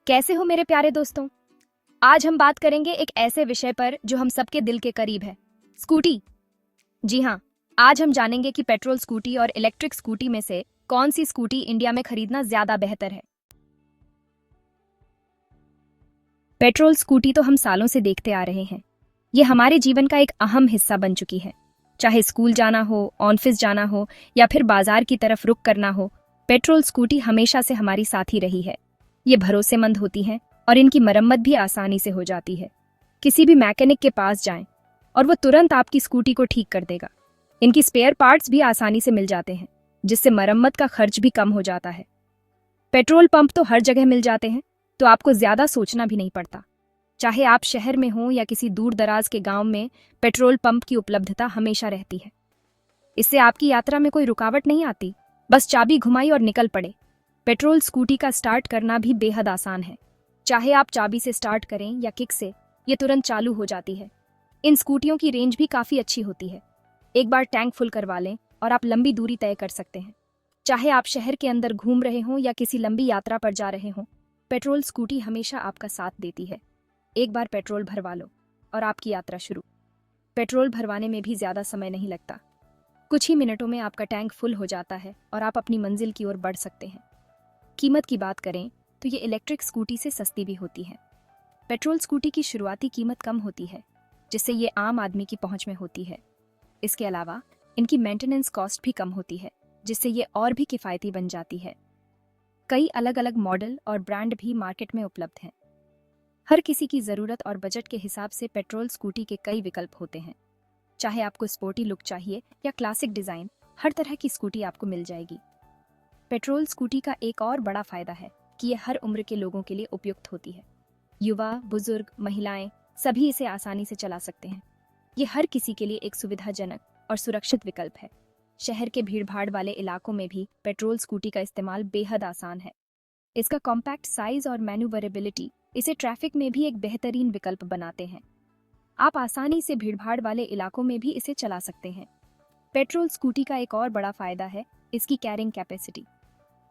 कैसे हो मेरे प्यारे दोस्तों। आज हम बात करेंगे एक ऐसे विषय पर जो हम सबके दिल के करीब है, स्कूटी। जी हाँ, आज हम जानेंगे कि पेट्रोल स्कूटी और इलेक्ट्रिक स्कूटी में से कौन सी स्कूटी इंडिया में खरीदना ज्यादा बेहतर है। पेट्रोल स्कूटी तो हम सालों से देखते आ रहे हैं। ये हमारे जीवन का एक अहम हिस्सा बन चुकी है। चाहे स्कूल जाना हो, ऑफिस जाना हो या फिर बाजार की तरफ रुख करना हो, पेट्रोल स्कूटी हमेशा से हमारी साथी रही है। ये भरोसेमंद होती हैं और इनकी मरम्मत भी आसानी से हो जाती है। किसी भी मैकेनिक के पास जाएं और वो तुरंत आपकी स्कूटी को ठीक कर देगा। इनकी स्पेयर पार्ट्स भी आसानी से मिल जाते हैं, जिससे मरम्मत का खर्च भी कम हो जाता है। पेट्रोल पंप तो हर जगह मिल जाते हैं, तो आपको ज्यादा सोचना भी नहीं पड़ता। चाहे आप शहर में हो या किसी दूर दराज के गांव में, पेट्रोल पंप की उपलब्धता हमेशा रहती है। इससे आपकी यात्रा में कोई रुकावट नहीं आती, बस चाबी घुमाई और निकल पड़े। पेट्रोल स्कूटी का स्टार्ट करना भी बेहद आसान है। चाहे आप चाबी से स्टार्ट करें या किक से, ये तुरंत चालू हो जाती है। इन स्कूटियों की रेंज भी काफी अच्छी होती है। एक बार टैंक फुल करवा लें और आप लंबी दूरी तय कर सकते हैं। चाहे आप शहर के अंदर घूम रहे हों या किसी लंबी यात्रा पर जा रहे हों, पेट्रोल स्कूटी हमेशा आपका साथ देती है। एक बार पेट्रोल भरवा लो और आपकी यात्रा शुरू। पेट्रोल भरवाने में भी ज्यादा समय नहीं लगता। कुछ ही मिनटों में आपका टैंक फुल हो जाता है और आप अपनी मंजिल की ओर बढ़ सकते हैं। कीमत की बात करें तो ये इलेक्ट्रिक स्कूटी से सस्ती भी होती है। पेट्रोल स्कूटी की शुरुआती कीमत कम होती है, जिससे ये आम आदमी की पहुंच में होती है। इसके अलावा इनकी मेंटेनेंस कॉस्ट भी कम होती है, जिससे ये और भी किफ़ायती बन जाती है। कई अलग अलग मॉडल और ब्रांड भी मार्केट में उपलब्ध हैं। हर किसी की ज़रूरत और बजट के हिसाब से पेट्रोल स्कूटी के कई विकल्प होते हैं। चाहे आपको स्पोर्टी लुक चाहिए या क्लासिक डिज़ाइन, हर तरह की स्कूटी आपको मिल जाएगी। पेट्रोल स्कूटी का एक और बड़ा फायदा है कि ये हर उम्र के लोगों के लिए उपयुक्त होती है। युवा, बुजुर्ग, महिलाएं सभी इसे आसानी से चला सकते हैं। ये हर किसी के लिए एक सुविधाजनक और सुरक्षित विकल्प है। शहर के भीड़भाड़ वाले इलाकों में भी पेट्रोल स्कूटी का इस्तेमाल बेहद आसान है। इसका कॉम्पैक्ट साइज और मैन्यूवरेबिलिटी इसे ट्रैफिक में भी एक बेहतरीन विकल्प बनाते हैं। आप आसानी से भीड़भाड़ वाले इलाकों में भी इसे चला सकते हैं। पेट्रोल स्कूटी का एक और बड़ा फायदा है इसकी कैरिंग कैपेसिटी।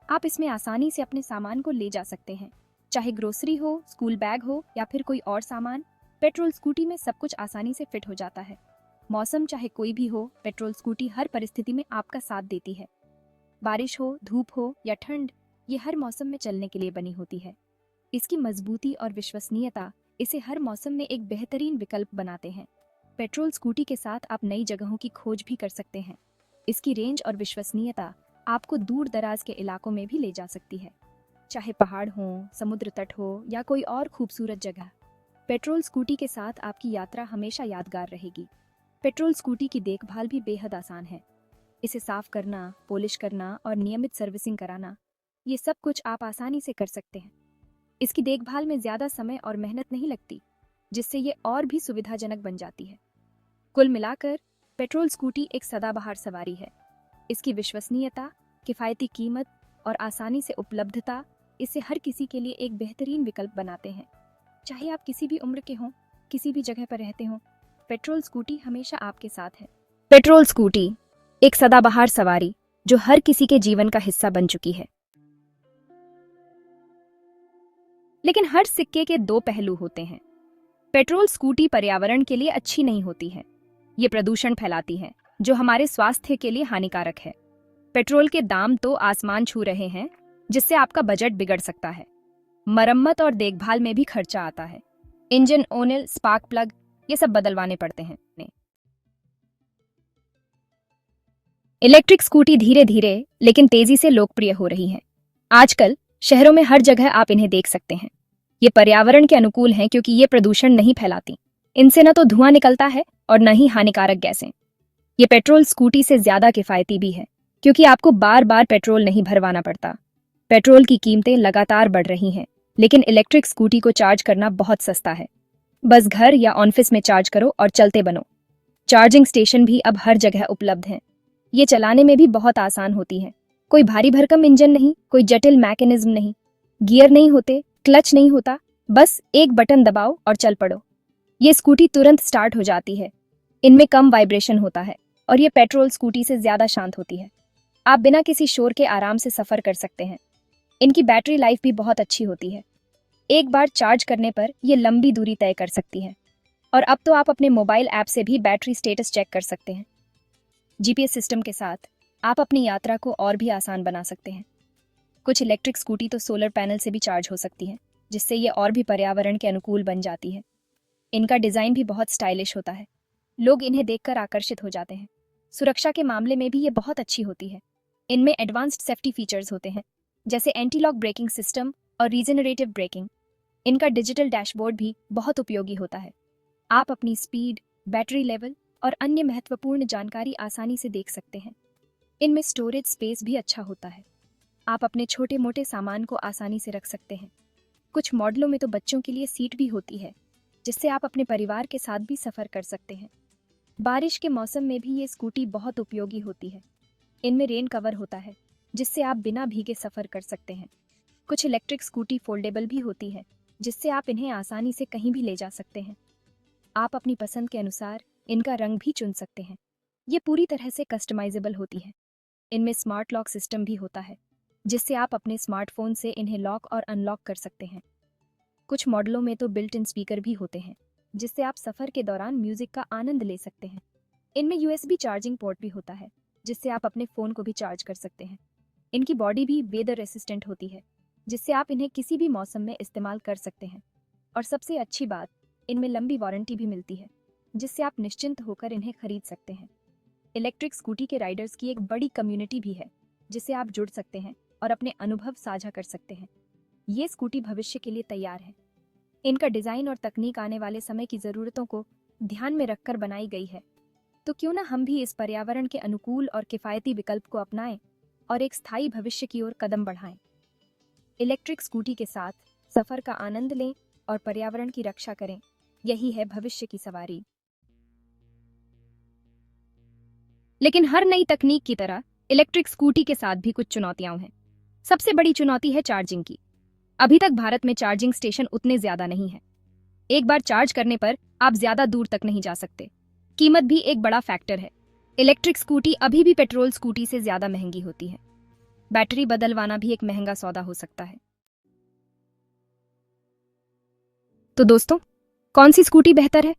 आप इसमें आसानी से अपने सामान को ले जा सकते हैं। चाहे ग्रोसरी हो, स्कूल बैग हो या फिर कोई और सामान, पेट्रोल स्कूटी में सब कुछ आसानी से फिट हो जाता है। मौसम चाहे कोई भी हो, पेट्रोल स्कूटी हर परिस्थिति में आपका साथ देती है। बारिश हो, धूप हो या ठंड, ये हर मौसम में चलने के लिए बनी होती है। इसकी मजबूती और विश्वसनीयता इसे हर मौसम में एक बेहतरीन विकल्प बनाते हैं। पेट्रोल स्कूटी के साथ आप नई जगहों की खोज भी कर सकते हैं। इसकी रेंज और विश्वसनीयता आपको दूर दराज के इलाकों में भी ले जा सकती है। चाहे पहाड़ हो, समुद्र तट हो या कोई और खूबसूरत जगह, पेट्रोल स्कूटी के साथ आपकी यात्रा हमेशा यादगार रहेगी। पेट्रोल स्कूटी की देखभाल भी बेहद आसान है। इसे साफ करना, पॉलिश करना और नियमित सर्विसिंग कराना, ये सब कुछ आप आसानी से कर सकते हैं। इसकी देखभाल में ज्यादा समय और मेहनत नहीं लगती, जिससे ये और भी सुविधाजनक बन जाती है। कुल मिलाकर पेट्रोल स्कूटी एक सदाबहार सवारी है। इसकी विश्वसनीयता, किफ़ायती कीमत और आसानी से उपलब्धता इसे हर किसी के लिए एक बेहतरीन विकल्प बनाते हैं। चाहे आप किसी भी उम्र के हों, किसी भी जगह पर रहते हों, पेट्रोल स्कूटी हमेशा आपके साथ है। पेट्रोल स्कूटी एक सदाबहार सवारी जो हर किसी के जीवन का हिस्सा बन चुकी है। लेकिन हर सिक्के के दो पहलू होते हैं। पेट्रोल स्कूटी पर्यावरण के लिए अच्छी नहीं होती है। ये प्रदूषण फैलाती है, जो हमारे स्वास्थ्य के लिए हानिकारक है। पेट्रोल के दाम तो आसमान छू रहे हैं, जिससे आपका बजट बिगड़ सकता है। मरम्मत और देखभाल में भी खर्चा आता है। इंजन ऑयल, स्पार्क प्लग, ये सब बदलवाने पड़ते हैं। इलेक्ट्रिक स्कूटी धीरे धीरे लेकिन तेजी से लोकप्रिय हो रही हैं। आजकल शहरों में हर जगह आप इन्हें देख सकते हैं। ये पर्यावरण के अनुकूल हैं क्योंकि ये प्रदूषण नहीं फैलाती। इनसे न तो धुआं निकलता है और न ही हानिकारक गैसें। ये पेट्रोल स्कूटी से ज्यादा किफायती भी है, क्योंकि आपको बार बार पेट्रोल नहीं भरवाना पड़ता। पेट्रोल की कीमतें लगातार बढ़ रही हैं, लेकिन इलेक्ट्रिक स्कूटी को चार्ज करना बहुत सस्ता है। बस घर या ऑफिस में चार्ज करो और चलते बनो। चार्जिंग स्टेशन भी अब हर जगह उपलब्ध हैं। ये चलाने में भी बहुत आसान होती है। कोई भारी भरकम इंजन नहीं, कोई जटिल मैकेनिज्म नहीं, गियर नहीं होते, क्लच नहीं होता, बस एक बटन दबाओ और चल पड़ो। ये स्कूटी तुरंत स्टार्ट हो जाती है। इनमें कम वाइब्रेशन होता है और ये पेट्रोल स्कूटी से ज्यादा शांत होती है। आप बिना किसी शोर के आराम से सफर कर सकते हैं। इनकी बैटरी लाइफ भी बहुत अच्छी होती है। एक बार चार्ज करने पर ये लंबी दूरी तय कर सकती है। और अब तो आप अपने मोबाइल ऐप से भी बैटरी स्टेटस चेक कर सकते हैं। जीपीएस सिस्टम के साथ आप अपनी यात्रा को और भी आसान बना सकते हैं। कुछ इलेक्ट्रिक स्कूटी तो सोलर पैनल से भी चार्ज हो सकती है, जिससे ये और भी पर्यावरण के अनुकूल बन जाती है। इनका डिज़ाइन भी बहुत स्टाइलिश होता है। लोग इन्हें देखकर आकर्षित हो जाते हैं। सुरक्षा के मामले में भी ये बहुत अच्छी होती है। इनमें एडवांस्ड सेफ्टी फीचर्स होते हैं, जैसे एंटी लॉक ब्रेकिंग सिस्टम और रीजनरेटिव ब्रेकिंग। इनका डिजिटल डैशबोर्ड भी बहुत उपयोगी होता है। आप अपनी स्पीड, बैटरी लेवल और अन्य महत्वपूर्ण जानकारी आसानी से देख सकते हैं। इनमें स्टोरेज स्पेस भी अच्छा होता है। आप अपने छोटे मोटे सामान को आसानी से रख सकते हैं। कुछ मॉडलों में तो बच्चों के लिए सीट भी होती है, जिससे आप अपने परिवार के साथ भी सफ़र कर सकते हैं। बारिश के मौसम में भी ये स्कूटी बहुत उपयोगी होती है। इनमें रेन कवर होता है, जिससे आप बिना भीगे सफ़र कर सकते हैं। कुछ इलेक्ट्रिक स्कूटी फोल्डेबल भी होती है, जिससे आप इन्हें आसानी से कहीं भी ले जा सकते हैं। आप अपनी पसंद के अनुसार इनका रंग भी चुन सकते हैं। ये पूरी तरह से कस्टमाइजेबल होती है। इनमें स्मार्ट लॉक सिस्टम भी होता है, जिससे आप अपने स्मार्टफोन से इन्हें लॉक और अनलॉक कर सकते हैं। कुछ मॉडलों में तो बिल्ट इन स्पीकर भी होते हैं, जिससे आप सफ़र के दौरान म्यूजिक का आनंद ले सकते हैं। इनमें यूएसबी चार्जिंग पोर्ट भी होता है, जिससे आप अपने फ़ोन को भी चार्ज कर सकते हैं। इनकी बॉडी भी वेदर रेसिस्टेंट होती है, जिससे आप इन्हें किसी भी मौसम में इस्तेमाल कर सकते हैं। और सबसे अच्छी बात, इनमें लंबी वारंटी भी मिलती है, जिससे आप निश्चिंत होकर इन्हें खरीद सकते हैं। इलेक्ट्रिक स्कूटी के राइडर्स की एक बड़ी कम्युनिटी भी है, जिससे आप जुड़ सकते हैं और अपने अनुभव साझा कर सकते हैं। ये स्कूटी भविष्य के लिए तैयार है। इनका डिज़ाइन और तकनीक आने वाले समय की ज़रूरतों को ध्यान में रखकर बनाई गई है। तो क्यों ना हम भी इस पर्यावरण के अनुकूल और किफ़ायती विकल्प को अपनाएं और एक स्थायी भविष्य की ओर कदम बढ़ाएं। इलेक्ट्रिक स्कूटी के साथ सफ़र का आनंद लें और पर्यावरण की रक्षा करें। यही है भविष्य की सवारी। लेकिन हर नई तकनीक की तरह इलेक्ट्रिक स्कूटी के साथ भी कुछ चुनौतियां हैं। सबसे बड़ी चुनौती है चार्जिंग की। अभी तक भारत में चार्जिंग स्टेशन उतने ज्यादा नहीं है। एक बार चार्ज करने पर आप ज्यादा दूर तक नहीं जा सकते। कीमत भी एक बड़ा फैक्टर है। इलेक्ट्रिक स्कूटी अभी भी पेट्रोल स्कूटी से ज्यादा महंगी होती है। बैटरी बदलवाना भी एक महंगा सौदा हो सकता है। तो दोस्तों, कौन सी स्कूटी बेहतर है,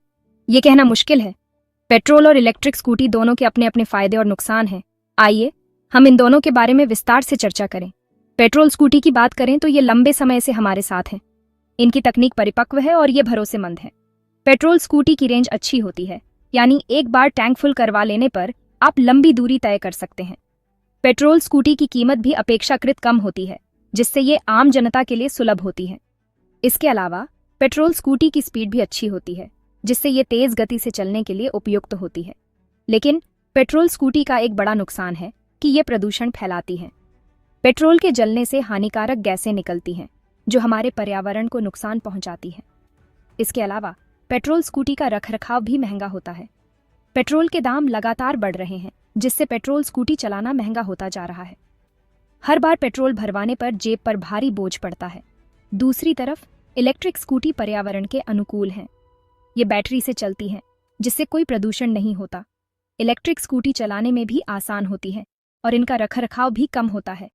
ये कहना मुश्किल है। पेट्रोल और इलेक्ट्रिक स्कूटी दोनों के अपने अपने फायदे और नुकसान हैं। आइए हम इन दोनों के बारे में विस्तार से चर्चा करें। पेट्रोल स्कूटी की बात करें तो ये लंबे समय से हमारे साथ हैं। इनकी तकनीक परिपक्व है और ये भरोसेमंद है। पेट्रोल स्कूटी की रेंज अच्छी होती है, यानी एक बार टैंक फुल करवा लेने पर आप लंबी दूरी तय कर सकते हैं। पेट्रोल स्कूटी की कीमत भी अपेक्षाकृत कम होती है, जिससे ये आम जनता के लिए सुलभ होती है। इसके अलावा पेट्रोल स्कूटी की स्पीड भी अच्छी होती है, जिससे ये तेज गति से चलने के लिए उपयुक्त होती है। लेकिन पेट्रोल स्कूटी का एक बड़ा नुकसान है कि ये प्रदूषण फैलाती हैं। पेट्रोल के जलने से हानिकारक गैसें निकलती हैं, जो हमारे पर्यावरण को नुकसान पहुंचाती हैं। इसके अलावा पेट्रोल स्कूटी का रखरखाव भी महंगा होता है। पेट्रोल के दाम लगातार बढ़ रहे हैं, जिससे पेट्रोल स्कूटी चलाना महंगा होता जा रहा है। हर बार पेट्रोल भरवाने पर जेब पर भारी बोझ पड़ता है। दूसरी तरफ इलेक्ट्रिक स्कूटी पर्यावरण के अनुकूल हैं। ये बैटरी से चलती हैं, जिससे कोई प्रदूषण नहीं होता। इलेक्ट्रिक स्कूटी चलाने में भी आसान होती है और इनका रखरखाव भी कम होता है।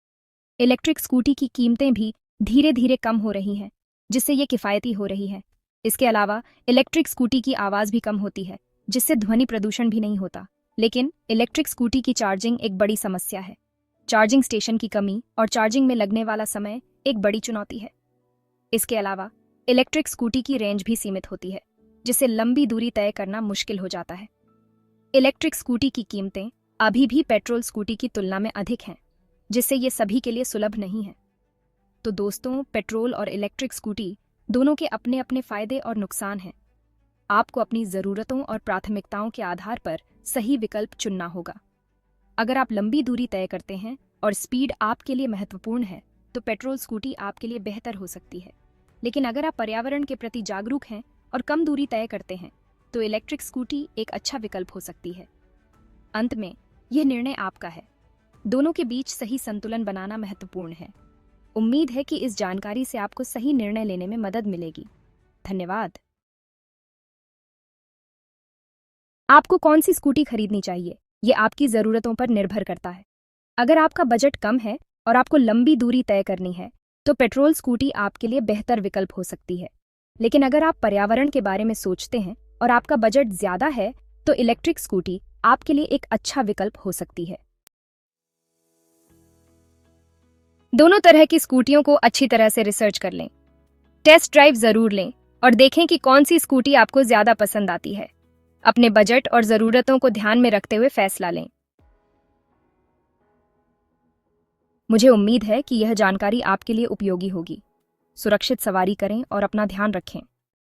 इलेक्ट्रिक स्कूटी की कीमतें भी धीरे धीरे कम हो रही हैं, जिससे ये किफ़ायती हो रही है। इसके अलावा इलेक्ट्रिक स्कूटी की आवाज़ भी कम होती है, जिससे ध्वनि प्रदूषण भी नहीं होता। लेकिन इलेक्ट्रिक स्कूटी की चार्जिंग एक बड़ी समस्या है। चार्जिंग स्टेशन की कमी और चार्जिंग में लगने वाला समय एक बड़ी चुनौती है। इसके अलावा इलेक्ट्रिक स्कूटी की रेंज भी सीमित होती है, जिससे लंबी दूरी तय करना मुश्किल हो जाता है। इलेक्ट्रिक स्कूटी की कीमतें अभी भी पेट्रोल स्कूटी की तुलना में अधिक हैं, जिससे ये सभी के लिए सुलभ नहीं है। तो दोस्तों, पेट्रोल और इलेक्ट्रिक स्कूटी दोनों के अपने अपने फायदे और नुकसान हैं। आपको अपनी ज़रूरतों और प्राथमिकताओं के आधार पर सही विकल्प चुनना होगा। अगर आप लंबी दूरी तय करते हैं और स्पीड आपके लिए महत्वपूर्ण है, तो पेट्रोल स्कूटी आपके लिए बेहतर हो सकती है। लेकिन अगर आप पर्यावरण के प्रति जागरूक हैं और कम दूरी तय करते हैं, तो इलेक्ट्रिक स्कूटी एक अच्छा विकल्प हो सकती है। अंत में यह निर्णय आपका है। दोनों के बीच सही संतुलन बनाना महत्वपूर्ण है। उम्मीद है कि इस जानकारी से आपको सही निर्णय लेने में मदद मिलेगी। धन्यवाद। आपको कौन सी स्कूटी खरीदनी चाहिए, ये आपकी ज़रूरतों पर निर्भर करता है। अगर आपका बजट कम है और आपको लंबी दूरी तय करनी है, तो पेट्रोल स्कूटी आपके लिए बेहतर विकल्प हो सकती है। लेकिन अगर आप पर्यावरण के बारे में सोचते हैं और आपका बजट ज्यादा है, तो इलेक्ट्रिक स्कूटी आपके लिए एक अच्छा विकल्प हो सकती है। दोनों तरह की स्कूटियों को अच्छी तरह से रिसर्च कर लें। टेस्ट ड्राइव जरूर लें और देखें कि कौन सी स्कूटी आपको ज्यादा पसंद आती है। अपने बजट और जरूरतों को ध्यान में रखते हुए फैसला लें। मुझे उम्मीद है कि यह जानकारी आपके लिए उपयोगी होगी। सुरक्षित सवारी करें और अपना ध्यान रखें।